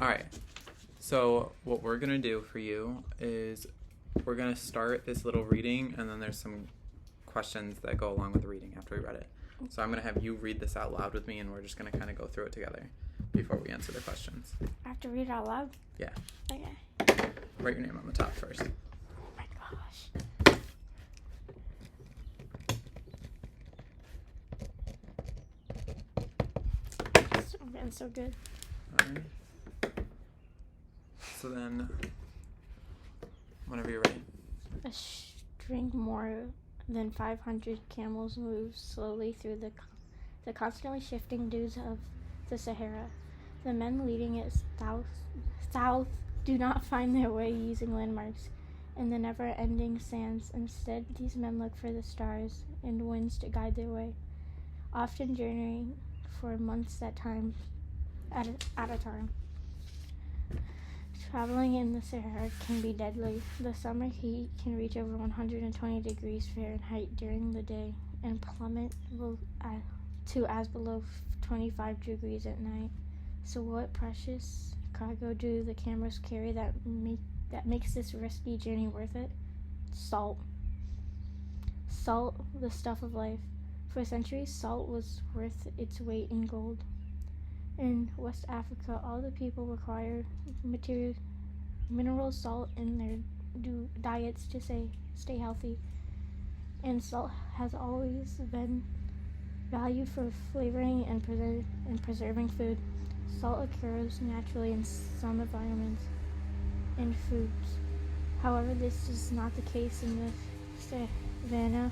All right. So what we're going to do for you is we're going to start this little reading, and then there's some questions that go along with the reading after we read it. So I'm going to have you read this out loud with me, and we're just going to kind of go through it together before we answer the questions. I have to read it out loud? Yeah. Okay. Write your name on the top first. Oh my gosh. I'm getting so good. All right. So then, whenever you're ready. A string more than 500 camels move slowly through the constantly shifting dunes of the Sahara. The men leading it south do not find their way using landmarks in the never-ending sands. Instead, these men look for the stars and winds to guide their way, often journeying for months at a time. Traveling in the Sahara can be deadly. The summer heat can reach over 120 degrees Fahrenheit during the day and plummet to as below 25 degrees at night. So what precious cargo do the camels carry that makes this risky journey worth it? Salt. Salt, the stuff of life. For centuries, salt was worth its weight in gold. In West Africa, all the people require mineral salt in their diets to stay healthy. And salt has always been valued for flavoring and preserving food. Salt occurs naturally in some environments and foods. However, this is not the case in the savanna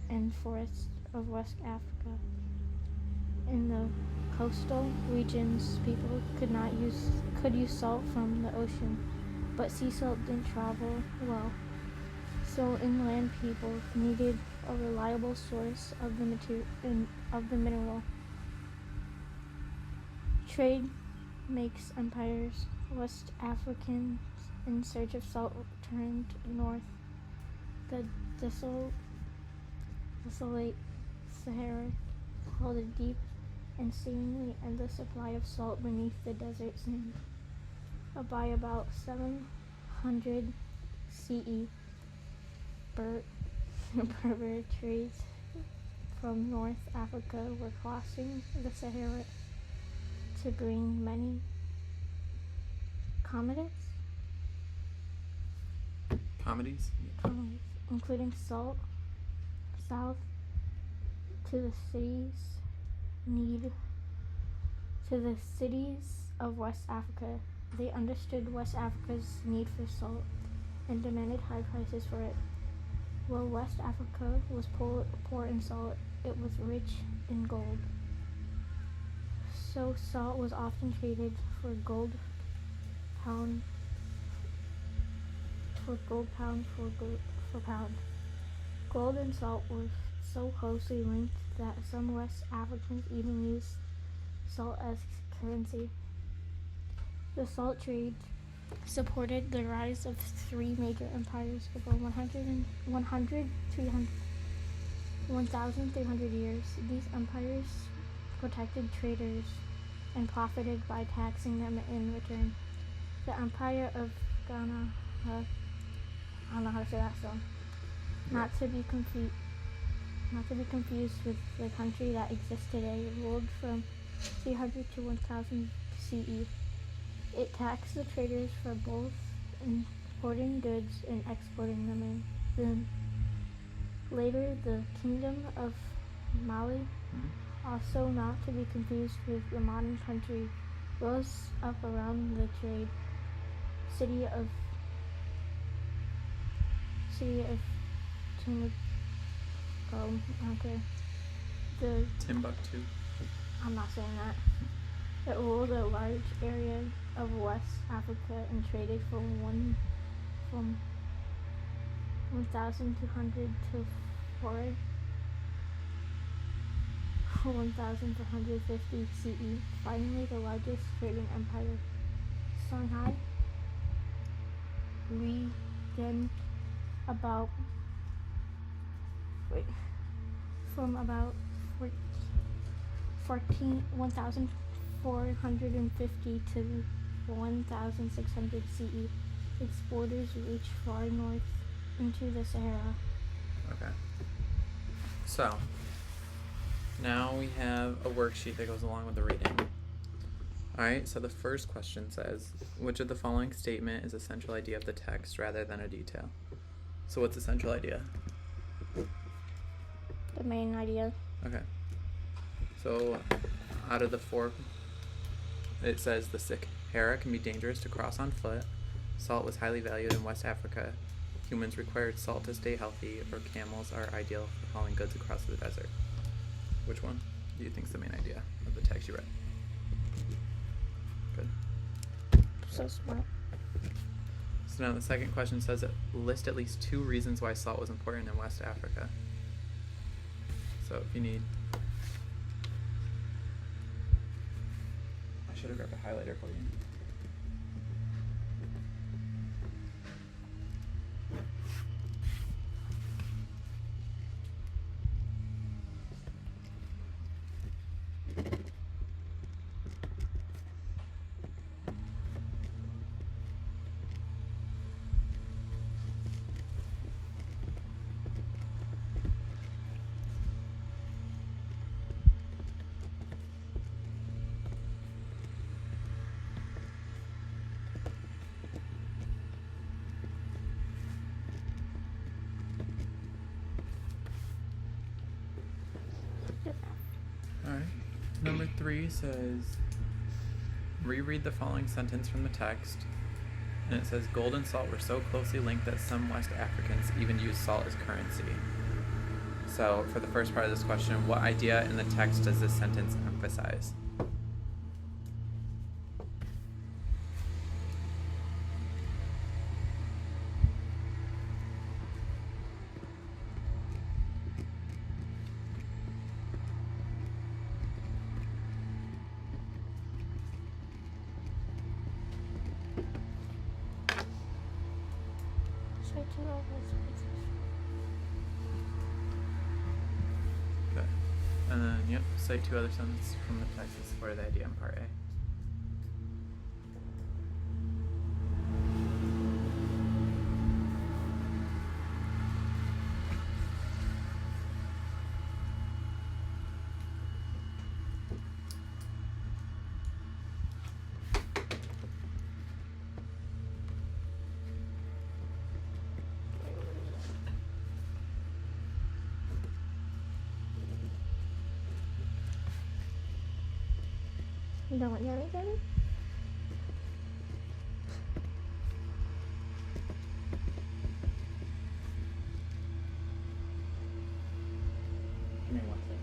and forests of West Africa. In the coastal regions, people could use salt from the ocean, but sea salt didn't travel well. So inland people needed a reliable source of the mineral. Trade makes empires. West Africans in search of salt turned north. The desolate Sahara held a deep and seemingly endless supply of salt beneath the desert sand. By about 700 CE, Berber trades from North Africa were crossing the Sahara to bring many commodities, including salt, south to the cities of West Africa. They understood West Africa's need for salt and demanded high prices for it. While West Africa was poor in salt, it was rich in gold. So salt was often traded for gold pound for pound. Gold and salt were so closely linked that some West Africans even used salt as currency. The salt trade supported the rise of three major empires over 1,300 years. These empires protected traders and profited by taxing them in return. The Empire of Ghana, I don't know how to say that, so not to be confused with the country that exists today, ruled from 300 to 1000 CE. It taxed the traders for both importing goods and exporting them in. Later, the Kingdom of Mali, also not to be confused with the modern country, rose up around the trade city of Timbuktu. I'm not saying that. It ruled a large area of West Africa and traded from 1,200 to 1,450 CE. Finally, the largest trading empire, Songhai, began from about 1,450 to 1600 CE. Its borders reach far north into the Sahara. Okay. So, now we have a worksheet that goes along with the reading. Alright, so the first question says, which of the following statement is a central idea of the text rather than a detail? So what's the central idea? The main idea. Okay. So, out of the four, it says the Sahara can be dangerous to cross on foot, salt was highly valued in West Africa, humans required salt to stay healthy, or camels are ideal for hauling goods across the desert. Which one do you think is the main idea of the text you read? Good. So smart. So now the second question says list at least 2 reasons why salt was important in West Africa. So if you need, I should have grabbed a highlighter for you. Alright. Number 3 says, reread the following sentence from the text. And it says, gold and salt were so closely linked that some West Africans even used salt as currency. So, for the first part of this question, what idea in the text does this sentence emphasize? Good. And then, yep, cite 2 other sentences from the text that support the idea in part A. You don't want yellow, Daddy? Give me 1 second.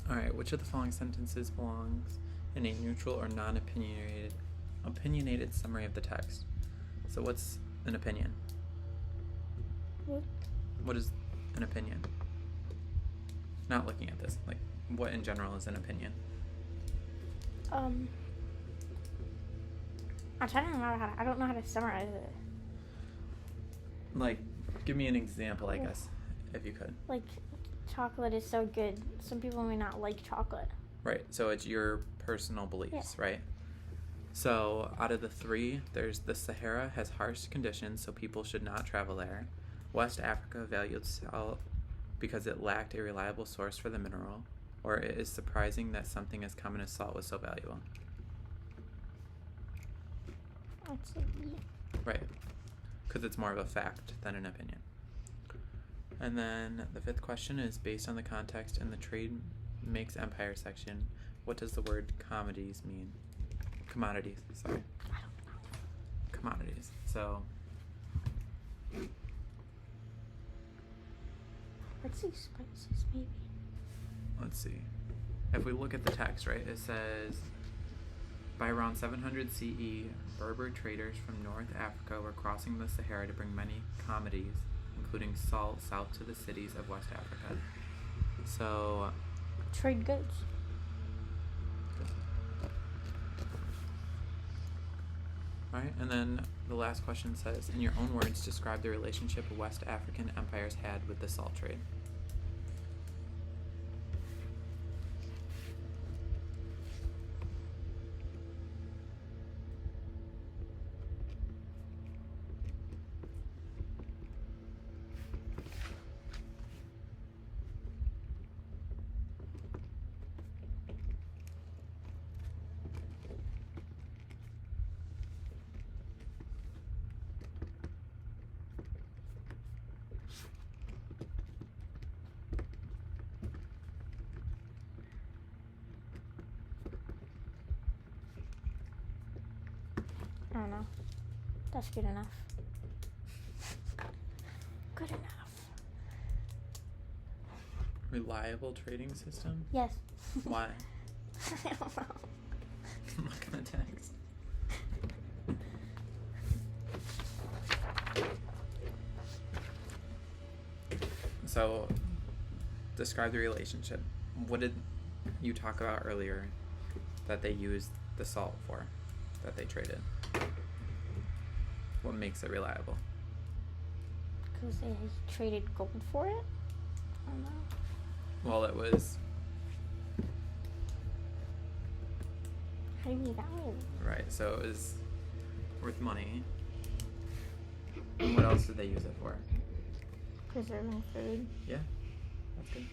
Alright, which of the following sentences belongs in a neutral or opinionated summary of the text? So what's an opinion? What is an opinion? Not looking at this, like what in general is an opinion? I'm trying to remember I don't know how to summarize it. Like, give me an example, I guess, if you could. Like, chocolate is so good. Some people may not like chocolate. Right, so it's your personal beliefs, right? So, out of the three, there's the Sahara has harsh conditions, so people should not travel there. West Africa valued salt because it lacked a reliable source for the mineral, or it is surprising that something as common as salt was so valuable. I'd say B. Right, because it's more of a fact than an opinion. And then the fifth question is, based on the context in the trade makes empire section, what does the word commodities mean? Commodities, sorry. I don't know. Commodities. So, Let's see spices, maybe. let's see. If we look at the text, right, it says, by around 700 CE, Berber traders from North Africa were crossing the Sahara to bring many commodities, including salt, south to the cities of West Africa. So, Trade goods. right, and then the last question says, in your own words, describe the relationship West African empires had with the salt trade. I don't know. That's good enough. Good enough. Reliable trading system? Yes. Why? I don't know. Look at the text. So, describe the relationship. What did you talk about earlier that they used the salt for, that they traded? What makes it reliable? Because they traded gold for it? I don't know. Well, it was, How do you mean that way? right, so it was worth money. And what else did they use it for? Preserving food. Yeah, that's good.